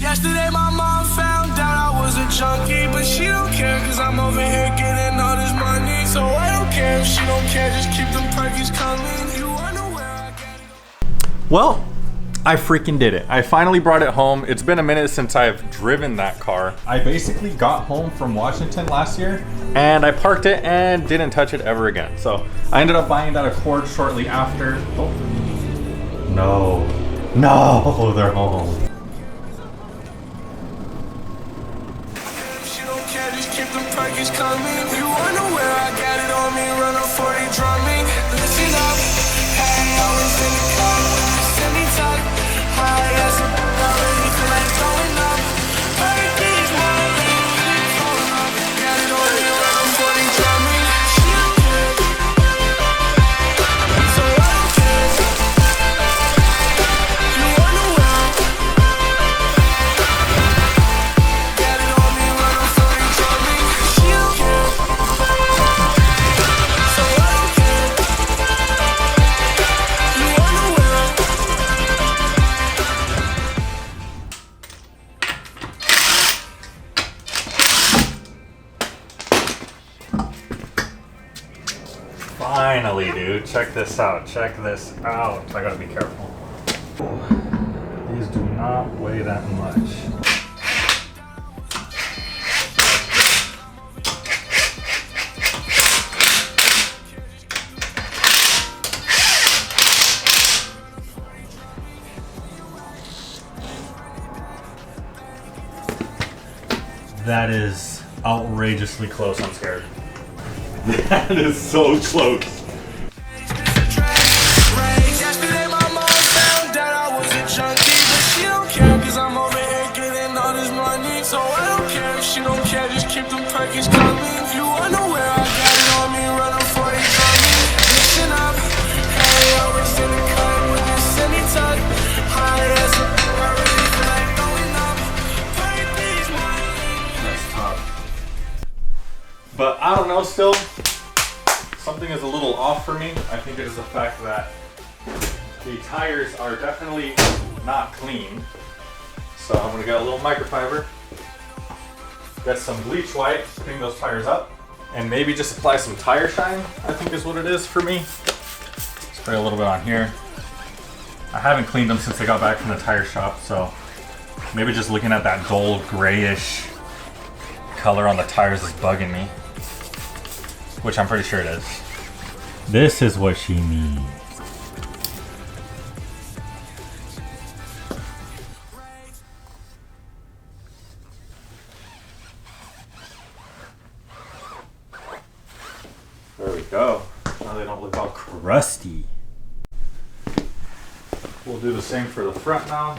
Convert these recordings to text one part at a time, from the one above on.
Yesterday my mom found out I was a junkie, but she don't care cause I'm over here getting all this money. So I don't care if she don't care, just keep them perkies coming. You wanna where I get it. Well, I freaking did it. I finally brought it home. It's been a minute since I've driven that car. I basically got home from Washington last year and I parked it and didn't touch it ever again. So I ended up buying that Accord shortly after. Oh, no, they're home. She don't care, just keep them perkies coming. You wanna where I got it on me, run up 40 drumming. Listen up, hey, I was in the car, send me talk. High as a already feel like going up. Perkies, my music going up. Got it on me, run up 40 drumming. She don't care, so I don't care. You wanna where got it on me, run up 40 drumming. She don't care, so I don't care. You wanna where Finally, dude, check this out. Check this out. I gotta be careful. These do not weigh that much. That is outrageously close. I'm scared. That is so close. Yesterday my mom found out I was a junkie, but she don't care cause I'm over here getting all this money. So I don't care if she don't care, just keep them perkies coming. You wanna where I got it on me, run up 40 drumming. Listen up, hey, always in the cut with this semi-tuck. High as a already feel like going up. Perkies, my That's tough. But I don't know, still, something is a little off for me. I think it is the fact that the tires are definitely not clean. So I'm gonna get a little microfiber, get some bleach white, clean those tires up, and maybe just apply some tire shine, I think is what it is for me. Spray a little bit on here. I haven't cleaned them since I got back from the tire shop, so maybe just looking at that dull grayish color on the tires is bugging me. Which I'm pretty sure it is. This is what she needs. There we go. Now they don't look all crusty. We'll do the same for the front now.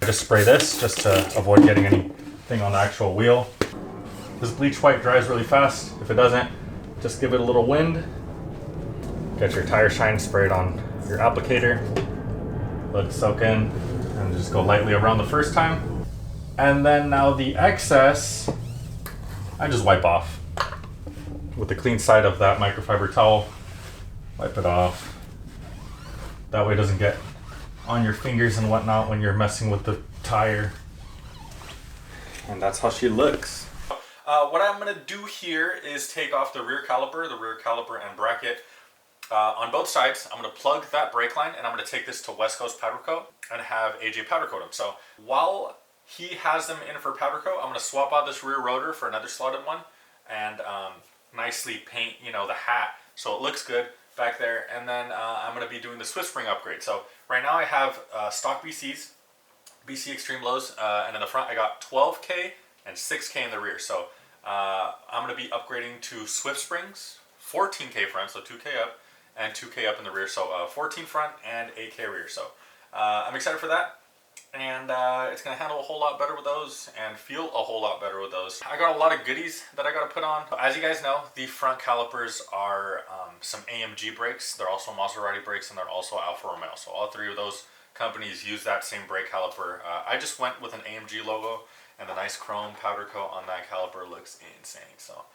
I just spray this just to avoid getting anything on the actual wheel. This bleach white dries really fast. If it doesn't, just give it a little wind. Get your tire shine sprayed on your applicator. Let it soak in and just go lightly around the first time. And then now the excess, I just wipe off with the clean side of that microfiber towel. Wipe it off. That way it doesn't get on your fingers and whatnot when you're messing with the tire. And that's how she looks. What I'm going to do here is take off the rear caliper and bracket on both sides. I'm going to plug that brake line and I'm going to take this to West Coast powder coat and have AJ powder coat them. So while he has them in for powder coat, I'm going to swap out this rear rotor for another slotted one and nicely paint, you know, the hat so it looks good back there. And then I'm going to be doing the Swift spring upgrade. So right now I have stock BCs, BC Extreme Lows, and in the front I got 12K and 6K in the rear. So I'm going to be upgrading to Swift Springs, 14K front, so 2K up, and 2K up in the rear, so 14 front and 8K rear. So I'm excited for that, and it's going to handle a whole lot better with those and feel a whole lot better with those. I got a lot of goodies that I got to put on. As you guys know, the front calipers are some AMG brakes. They're also Maserati brakes, and they're also Alfa Romeo. So all three of those companies use that same brake caliper. I just went with an AMG logo, and the nice chrome powder coat on that caliper looks insane. So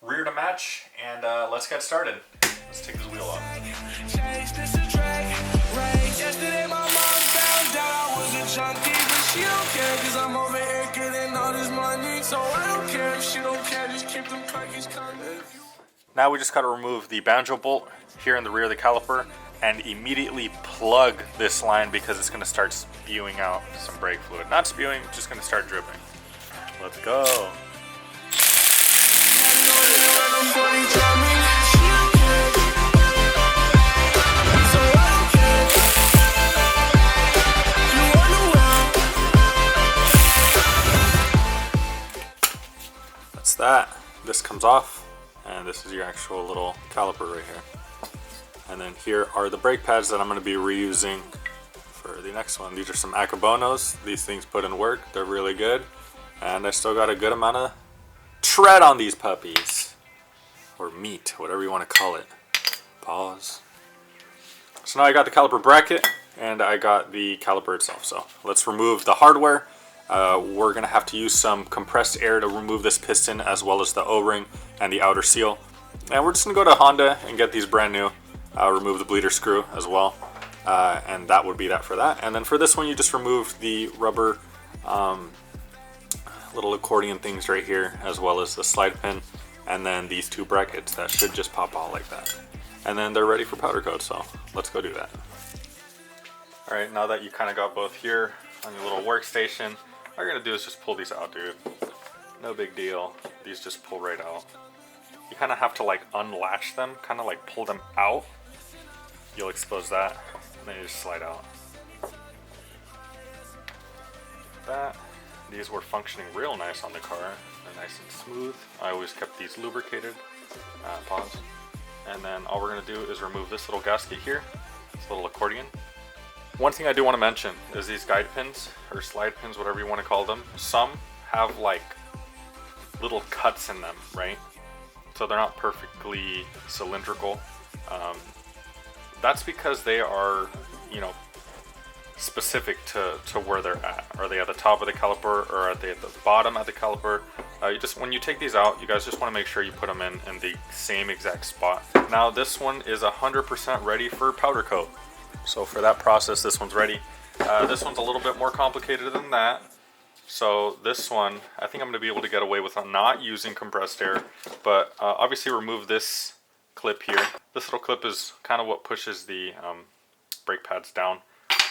rear to match, and let's get started. Let's take this wheel off. Yesterday my mom found out I was a junkie, but she don't care, cause I'm over here getting all this money. So I don't care if she don't care, just keep them prices coming. Now we just got to remove the banjo bolt here in the rear of the caliper and immediately plug this line because it's going to start spewing out some brake fluid. Not spewing, just going to start dripping. Let's go. That's that. This comes off. And this is your actual little caliper right here. And then here are the brake pads that I'm going to be reusing for the next one. These are some Acabonos. These things put in work. They're really good. And I still got a good amount of tread on these puppies. Or meat, whatever you want to call it. Pause. So now I got the caliper bracket and I got the caliper itself. So let's remove the hardware. We're going to have to use some compressed air to remove this piston as well as the O-ring and the outer seal. And we're just going to go to Honda and get these brand new. Remove the bleeder screw as well. And that would be that for that. And then for this one, you just remove the rubber little accordion things right here as well as the slide pin. And then these two brackets that should just pop out like that. And then they're ready for powder coat, so let's go do that. Alright, now that you kind of got both here on your little workstation, all you're going to do is just pull these out, dude. No big deal. These just pull right out. You kind of have to like unlatch them, kind of like pull them out. You'll expose that, and then you just slide out. That. These were functioning real nice on the car. They're nice and smooth. I always kept these lubricated. Pause. And then all we're going to do is remove this little gasket here, this little accordion. One thing I do want to mention is these guide pins, or slide pins, whatever you want to call them. Some have like little cuts in them, right? So they're not perfectly cylindrical. That's because they are, you know, specific to where they're at. Are they at the top of the caliper or are they at the bottom of the caliper? When you take these out, you guys just want to make sure you put them in the same exact spot. Now this one is 100% ready for powder coat. So for that process, this one's ready. This one's a little bit more complicated than that. So this one, I think I'm going to be able to get away with not using compressed air, but obviously remove this clip here. This little clip is kind of what pushes the brake pads down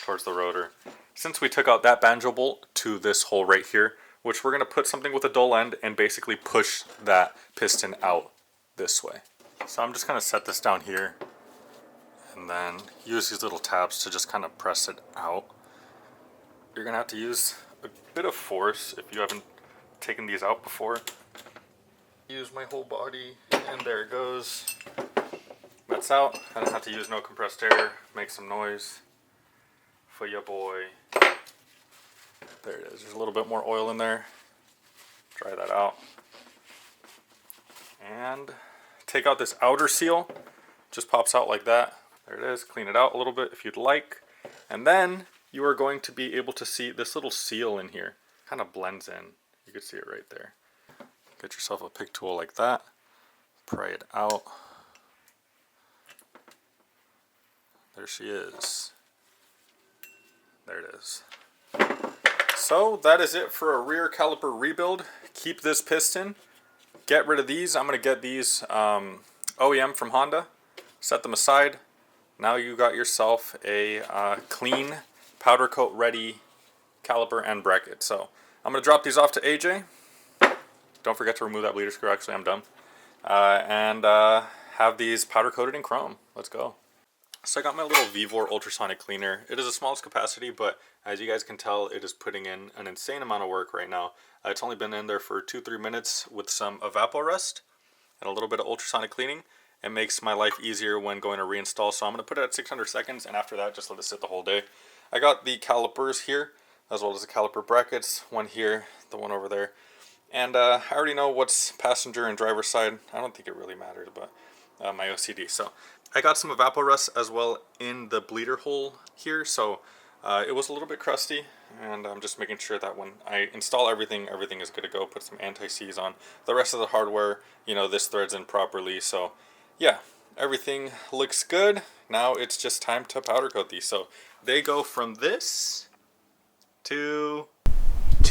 towards the rotor. Since we took out that banjo bolt to this hole right here, which we're going to put something with a dull end and basically push that piston out this way. So I'm just going to set this down here and then use these little tabs to just kind of press it out. You're going to have to use a bit of force if you haven't taken these out before. Use my whole body and there it goes. That's out. I don't have to use no compressed air. Make some noise for your boy. There it is. There's a little bit more oil in there. Try that out. And take out this outer seal. Just pops out like that. There it is. Clean it out a little bit if you'd like. And then you are going to be able to see this little seal in here. Kind of blends in. You can see it right there. Get yourself a pick tool like that. Pry it out. There she is. There it is. So that is it for a rear caliper rebuild. Keep this piston. Get rid of these. I'm going to get these OEM from Honda. Set them aside. Now you got yourself a clean powder coat ready caliper and bracket. So I'm going to drop these off to AJ. Don't forget to remove that bleeder screw. Actually, I'm done. And have these powder coated in chrome. Let's go. So I got my little Vivor Ultrasonic cleaner. It is the smallest capacity, but as you guys can tell, it is putting in an insane amount of work right now. It's only been in there for 2-3 minutes with some evaporust and a little bit of ultrasonic cleaning. It makes my life easier when going to reinstall, so I'm going to put it at 600 seconds, and after that, just let it sit the whole day. I got the calipers here, as well as the caliper brackets, one here, the one over there. And I already know what's passenger and driver side. I don't think it really matters, but my OCD. So I got some evaporust as well in the bleeder hole here, so it was a little bit crusty, and I'm just making sure that when I install everything is good to go. Put some anti-seize on. The rest of the hardware, you know, this threads in properly, so yeah, everything looks good. Now it's just time to powder coat these. So they go from this to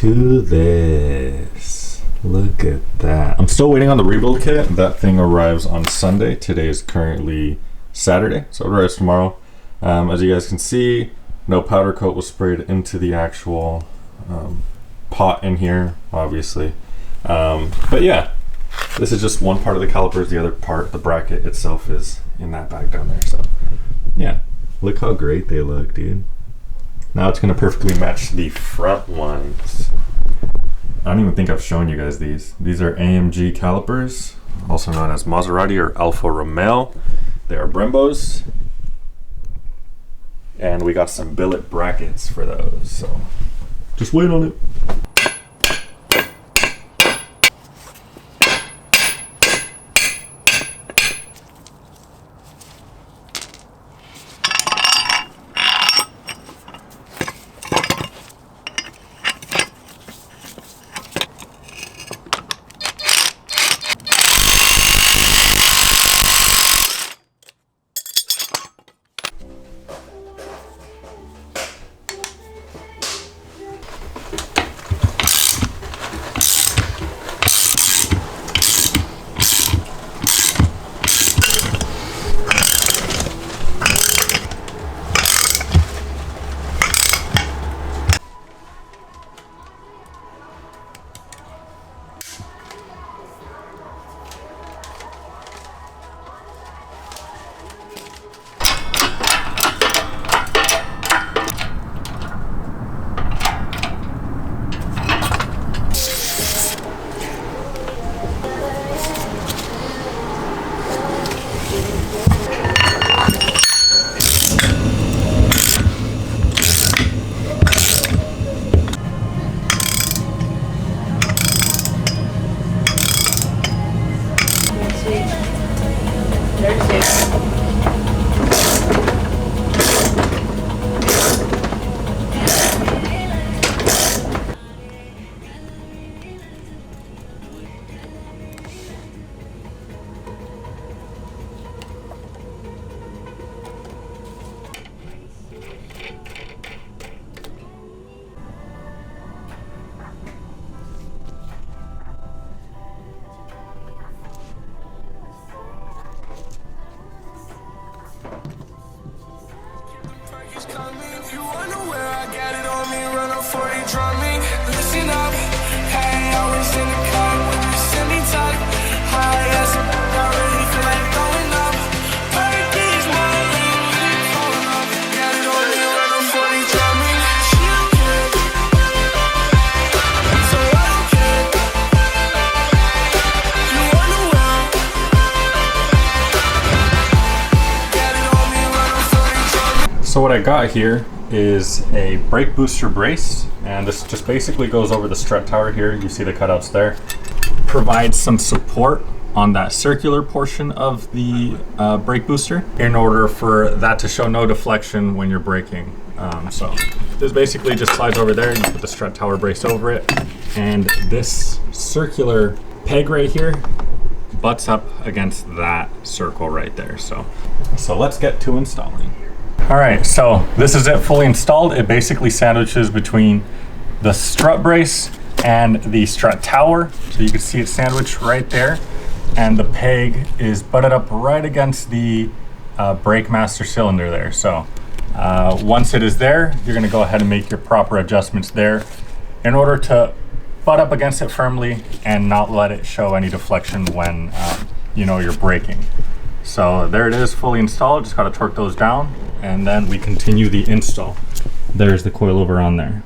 to this. Look at that. I'm still waiting on the rebuild kit. That thing arrives on Sunday. Today is currently Saturday, so it arrives tomorrow. As you guys can see, no powder coat was sprayed into the actual pot in here, obviously. But yeah, this is just one part of the calipers. The other part, the bracket itself, is in that bag down there. So yeah, look how great they look, dude. Now it's gonna perfectly match the front ones. I don't even think I've shown you guys these. These are AMG calipers, also known as Maserati or Alfa Romeo. They are Brembos. And we got some billet brackets for those, so just wait on it. You wonder where I got it on me, run up 40, draw me. Listen up, hey, I was in the car when you sent me top. High as a already feel like going up. Perky's my lane, we going up. Got it on me, run up 40, draw me. She don't care, so I don't care. You wonder where got it on me, run up 40, draw me. So what I got here is a brake booster brace, and this just basically goes over the strut tower here. You see the cutouts there. Provides some support on that circular portion of the brake booster in order for that to show no deflection when you're braking. So this basically just slides over there. You put the strut tower brace over it, and this circular peg right here butts up against that circle right there. So let's get to installing. All right, so this is it fully installed. It basically sandwiches between the strut brace and the strut tower. So you can see it sandwiched right there. And the peg is butted up right against the brake master cylinder there. So once it is there, you're gonna go ahead and make your proper adjustments there in order to butt up against it firmly and not let it show any deflection when you know you're braking. So there it is, fully installed. Just gotta torque those down, and then we continue the install. There's the coilover on there.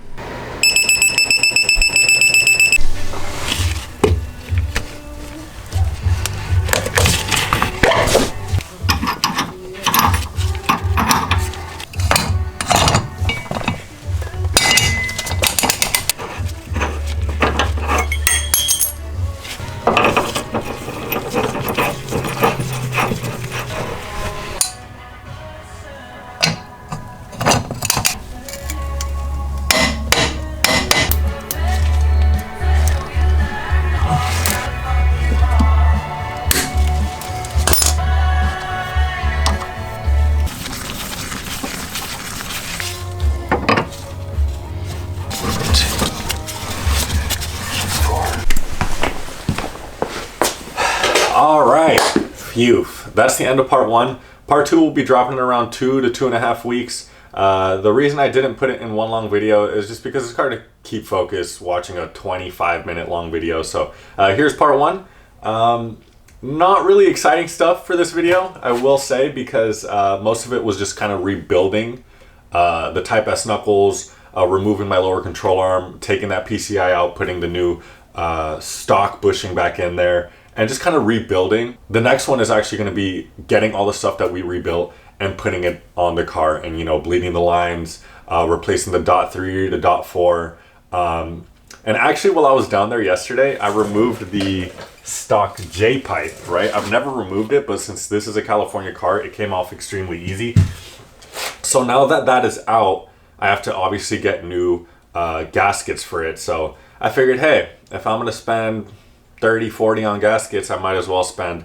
Phew, that's the end of part 1. Part 2 will be dropping in around 2 to 2.5 weeks. The reason I didn't put it in one long video is just because it's hard to keep focused watching a 25-minute long video. So here's part 1. Not really exciting stuff for this video, I will say, because most of it was just kind of rebuilding the Type S knuckles, removing my lower control arm, taking that PCI out, putting the new stock bushing back in there, and just kind of rebuilding. The next one is actually going to be getting all the stuff that we rebuilt and putting it on the car, and, you know, bleeding the lines, replacing the .3 to .4. And actually, while I was down there yesterday, I removed the stock J pipe, right? I've never removed it, but since this is a California car, it came off extremely easy. So now that that is out, I have to obviously get new gaskets for it. So I figured, hey, if I'm gonna spend 30, 40 on gaskets, I might as well spend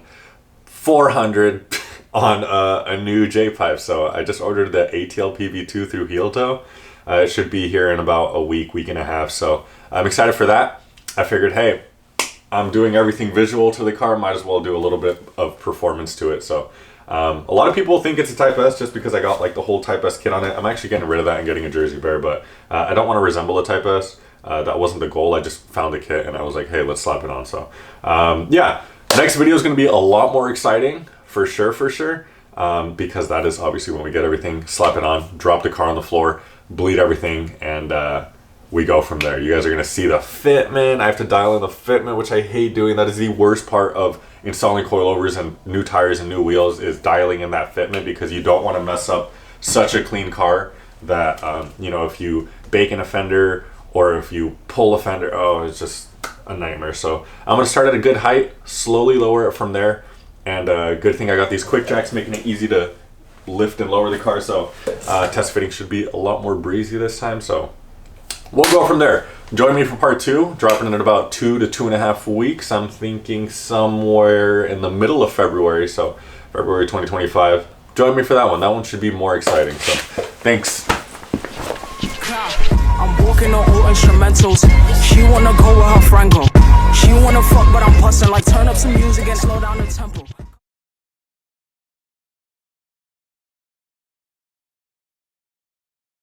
400 on a new J-pipe. So I just ordered the ATL PV2 through Heel Toe. It should be here in about a week and a half. So I'm excited for that. I figured, hey, I'm doing everything visual to the car, might as well do a little bit of performance to it. So a lot of people think it's a Type S just because I got like the whole Type S kit on it. I'm actually getting rid of that and getting a Jersey Bear, but I don't want to resemble a Type S. That wasn't the goal. I just found the kit and I was like, hey, let's slap it on. So yeah, next video is going to be a lot more exciting for sure, because that is obviously when we get everything, slap it on, drop the car on the floor, bleed everything, and we go from there. You guys are going to see the fitment. I have to dial in the fitment, which I hate doing. That is the worst part of installing coilovers and new tires and new wheels, is dialing in that fitment, because you don't want to mess up such a clean car that, you know, if you bacon a fender or if you pull a fender, oh, it's just a nightmare. So I'm going to start at a good height, slowly lower it from there. And good thing I got these quick jacks, making it easy to lift and lower the car. So test fitting should be a lot more breezy this time. So we'll go from there. Join me for part 2, dropping in about 2 to 2.5 weeks. I'm thinking somewhere in the middle of February, so February 2025. Join me for that one. That one should be more exciting. So thanks. I'm walking on all instrumentals. She wanna go where her friend go. She wanna fuck, but I'm busting like turn up some music and slow down the tempo.